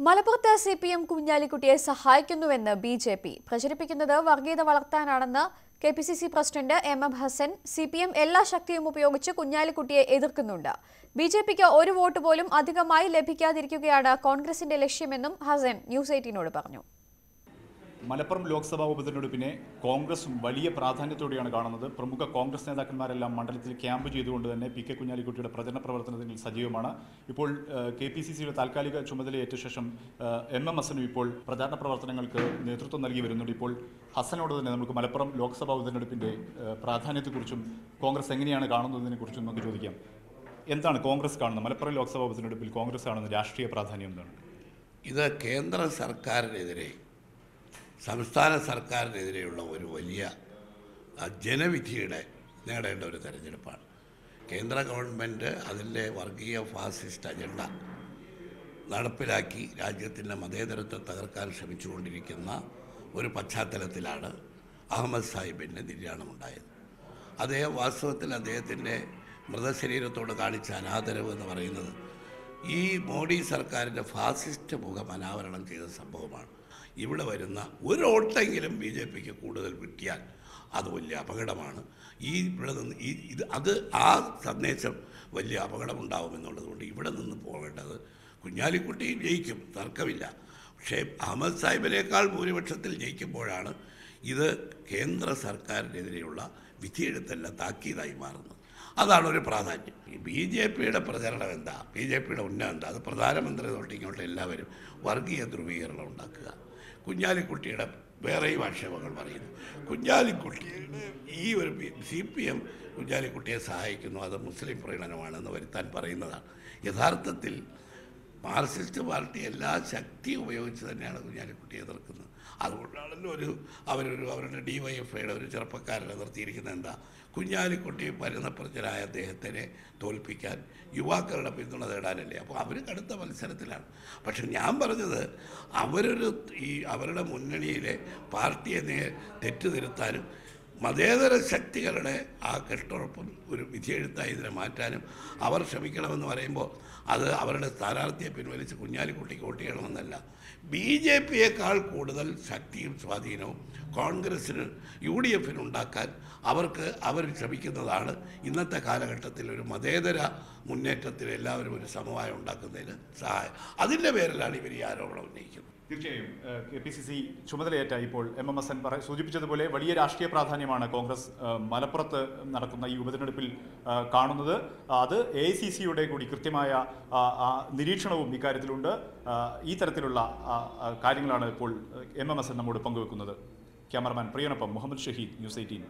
മലപ്പുറത്ത് CPM കുഞ്ഞാലിക്കുട്ടിയെ സഹായിക്കുന്നുവെന്ന് BJP പ്രചരിപ്പിക്കുന്നത് വർഗീയത വളർത്താനാണെന്ന് KPCC president M Hasan. CPM എല്ലാ ശക്തിയും ഉപയോഗിച്ച് കുഞ്ഞാലിക്കുട്ടിയെ എതിർക്കുന്നുണ്ട്. ബിജെപിക്ക് ഒരു വോട്ട് പോലും അധികമായി ലഭിക്കാതിരിക്കുകയാണ് കോൺഗ്രസിന്റെ ലക്ഷ്യമെന്നും ഹസൻ ന്യൂസ് 18നോട് പറഞ്ഞു. മലപ്പുറം ലോക്സഭാ ഉപതെരഞ്ഞെടുപ്പിനെ കോൺഗ്രസ് വലിയ പ്രാധാന്യത്തോടെയാണ് കാണുന്നത്. പ്രമുഖ കോൺഗ്രസ് നേതാക്കന്മാരെല്ലാം മണ്ഡലത്തിൽ ക്യാമ്പ് ചെയ്തുകൊണ്ട് തന്നെ പി കെ കുഞ്ഞാലിക്കുട്ടിയുടെ പ്രചരണ പ്രവർത്തനത്തിൽ സജീവമാണ്. ഇപ്പോൾ കെപിസിസിയുടെ താൽക്കാലിക ചുമതലയേറ്റ ശേഷം എം ഹസനും ഇപ്പോൾ പ്രചാരണ പ്രവർത്തനങ്ങൾക്ക് നേതൃത്വം നൽകി വരുന്നുണ്ട്. ഇപ്പോൾ ഹസനോട് തന്നെ നമുക്ക് മലപ്പുറം ലോക്സഭാ ഉപതെരഞ്ഞെടുപ്പിൻ്റെ പ്രാധാന്യത്തെക്കുറിച്ചും കോൺഗ്രസ് എങ്ങനെയാണ് കാണുന്നതിനെക്കുറിച്ചും നമുക്ക് ചോദിക്കാം. എന്താണ് കോൺഗ്രസ് കാണുന്നത്? മലപ്പുറം ലോക്സഭാ ഉപതെരഞ്ഞെടുപ്പിൽ കോൺഗ്രസ് കാണുന്ന രാഷ്ട്രീയ പ്രാധാന്യം എന്താണ്? ഇത് കേന്ദ്ര സർക്കാരിനെതിരെ സംസ്ഥാന സർക്കാരിനെതിരെയുള്ള ഒരു വലിയ ജനവിധിയുടെ നേടേണ്ട ഒരു തെരഞ്ഞെടുപ്പാണ്. കേന്ദ്ര ഗവൺമെൻറ് അതിൻ്റെ വർഗീയ ഫാസിസ്റ്റ് അജണ്ട നടപ്പിലാക്കി രാജ്യത്തിൻ്റെ മതേതരത്വം തകർക്കാൻ ശ്രമിച്ചുകൊണ്ടിരിക്കുന്ന ഒരു പശ്ചാത്തലത്തിലാണ് അഹമ്മദ് സാഹിബിൻ്റെ നിര്യാണമുണ്ടായത്. വാസ്തവത്തിൽ അദ്ദേഹത്തിൻ്റെ മൃതശരീരത്തോട് കാണിച്ച അനാദരവ് എന്ന് പറയുന്നത് ഈ മോഡി സർക്കാരിൻ്റെ ഫാസിസ്റ്റ് മുഖം അനാവരണം ചെയ്ത സംഭവമാണ്. ഇവിടെ വരുന്ന ഒരു വോട്ടെങ്കിലും ബി ജെ പിക്ക് കൂടുതൽ കിട്ടിയാൽ അത് വലിയ അപകടമാണ്. ഇവിടെ നിന്ന് ആ സന്ദേശം വലിയ അപകടമുണ്ടാകുമെന്നുള്ളതുകൊണ്ട് ഇവിടെ നിന്ന് പോകേണ്ടത് കുഞ്ഞാലിക്കുട്ടി ജയിക്കും, തർക്കമില്ല. പക്ഷേ അഹമ്മദ് സാഹിബിനേക്കാൾ ഭൂരിപക്ഷത്തിൽ ജയിക്കുമ്പോഴാണ് ഇത് കേന്ദ്ര സർക്കാരിനെതിരെയുള്ള വിധിയെഴുത്തല്ല താക്കീതായി മാറുന്നത്. അതാണ് ഒരു പ്രാധാന്യം. ഈ ബി ജെ പിയുടെ പ്രചരണം എന്താ, ബി ജെ പിയുടെ ഉന്നം എന്താ? അത് പ്രധാനമന്ത്രി തൊട്ടിങ്ങോട്ട് എല്ലാവരും വർഗീയ ധ്രുവീകരണം ഉണ്ടാക്കുക. കുഞ്ഞാലിക്കുട്ടിയുടെ വേറെയും ആക്ഷേപങ്ങൾ പറയുന്നു. കുഞ്ഞാലിക്കുട്ടിയുടെ ഈ ഒരു CPM കുഞ്ഞാലിക്കുട്ടിയെ സഹായിക്കുന്നു, അത് മുസ്ലിം പ്രീണനമാണെന്ന് വരുത്താൻ പറയുന്നതാണ്. യഥാർത്ഥത്തിൽ മാർക്സിസ്റ്റ് പാർട്ടി എല്ലാ ശക്തിയും ഉപയോഗിച്ച് തന്നെയാണ് കുഞ്ഞാലിക്കുട്ടിയെ എതിർക്കുന്നത്. അതുകൊണ്ടാണല്ലോ അവരുടെ DYFIയുടെ ഒരു ചെറുപ്പക്കാരനെ നിർത്തിയിരിക്കുന്നത്. എന്താ, കുഞ്ഞാലിക്കുട്ടി പരിണതപ്രജ്ഞനായ അദ്ദേഹത്തിനെ തോൽപ്പിക്കാൻ യുവാക്കളുടെ പിന്തുണ തേടാനല്ലേ. അപ്പോൾ അവർ കടുത്ത മത്സരത്തിലാണ്. പക്ഷെ ഞാൻ പറഞ്ഞത് അവരുടെ മുന്നണിയിലെ പാർട്ടിയെ തെറ്റുതിരുത്താനും മതേതര ശക്തികളുടെ ആ കെട്ടുറപ്പും ഒരു വിധിയെഴുത്തായി ഇതിനെ മാറ്റാനും അവർ ശ്രമിക്കണമെന്ന് പറയുമ്പോൾ അത് അവരുടെ സ്ഥാനാർത്ഥിയെ പിൻവലിച്ച് കുഞ്ഞാലിക്കുട്ടിക്ക് വോട്ട് ചെയ്യണമെന്നല്ല. BJPയേക്കാൾ കൂടുതൽ ശക്തിയും സ്വാധീനവും കോൺഗ്രസ്സിന് UDF ഉണ്ടാക്കാൻ അവർ ശ്രമിക്കുന്നതാണ് ഇന്നത്തെ കാലഘട്ടത്തിൽ ഒരു മതേതര മുന്നേറ്റത്തിൽ എല്ലാവരും ഒരു സമവായം ഉണ്ടാക്കുന്നതിന് സഹായം. അതിൻ്റെ പേരിലാണ് ഇവർ ഈ ആരോപണം ഉന്നയിക്കുന്നത്. തീർച്ചയായും KPCC ചുമതലയേറ്റ ഇപ്പോൾ എം ഹസൻ സൂചിപ്പിച്ചതുപോലെ വലിയ രാഷ്ട്രീയ പ്രാധാന്യമാണ് കോൺഗ്രസ് മലപ്പുറത്ത് നടക്കുന്ന ഈ ഉപതെരഞ്ഞെടുപ്പിൽ കാണുന്നത്. അത് AICCയുടെ കൂടി കൃത്യമായ നിരീക്ഷണവും ഇക്കാര്യത്തിലുണ്ട്. ഈ തരത്തിലുള്ള കാര്യങ്ങളാണ് ഇപ്പോൾ എം ഹസൻ നമ്മോട് പങ്കുവെക്കുന്നത്. ക്യാമറമാൻ പ്രിയനൊപ്പം മുഹമ്മദ് ഷഹീദ്, ന്യൂസ് 18.